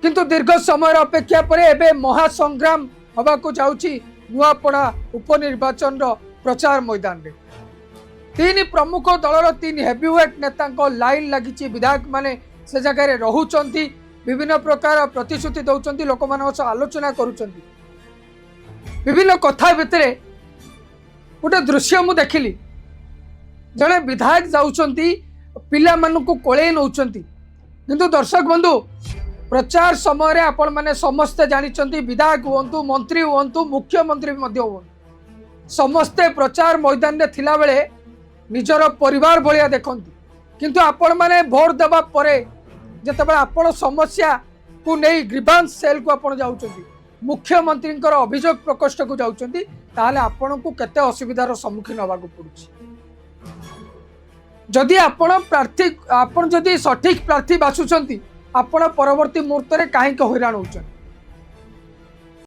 किंतु दीर्घ समय अपेक्षा पर एबे महासंग्राम हवा को जाउची नुआपड़ा उपनिर्वाचन प्रचार मैदान रे तीन प्रमुख दलर तीन हेवीवेट नेता लाइन लगी विधायक माने से जगह रोचंती विभिन्न प्रकार प्रतिश्रुति दौरान लोक मान आलोचना करुचंती विभिन्न कथा भितर गोटे दृश्य मु देखिली जड़े विधायक जाउचंती पिला मानकु कोले नौचंती किंतु दर्शक बंधु प्रचार समय आपण माने समस्ते जानिचंती विधायक हुंतु मंत्री हुंतु मुख्यमंत्री मध्य हुंतु समस्ते प्रचार मैदान रे थिला बेले निजर परिवार भलिया देखंती किंतु आपण माने भोट देबा परे जेतेबेले आपण समस्या को नै ग्रीवांस सेल को आपण जाउचंती मुख्यमंत्री अभियोग प्रकोष्ठ को जाउचंती ताले आपण को केते असुविधार सम्मुखीन होबा को पड़ुछि जदि आपण प्रार्थी आपण जदि सठिक प्रार्थी बाछुचंती आपण परवर्ती मुहूर्त रे काहे हैरान होउछन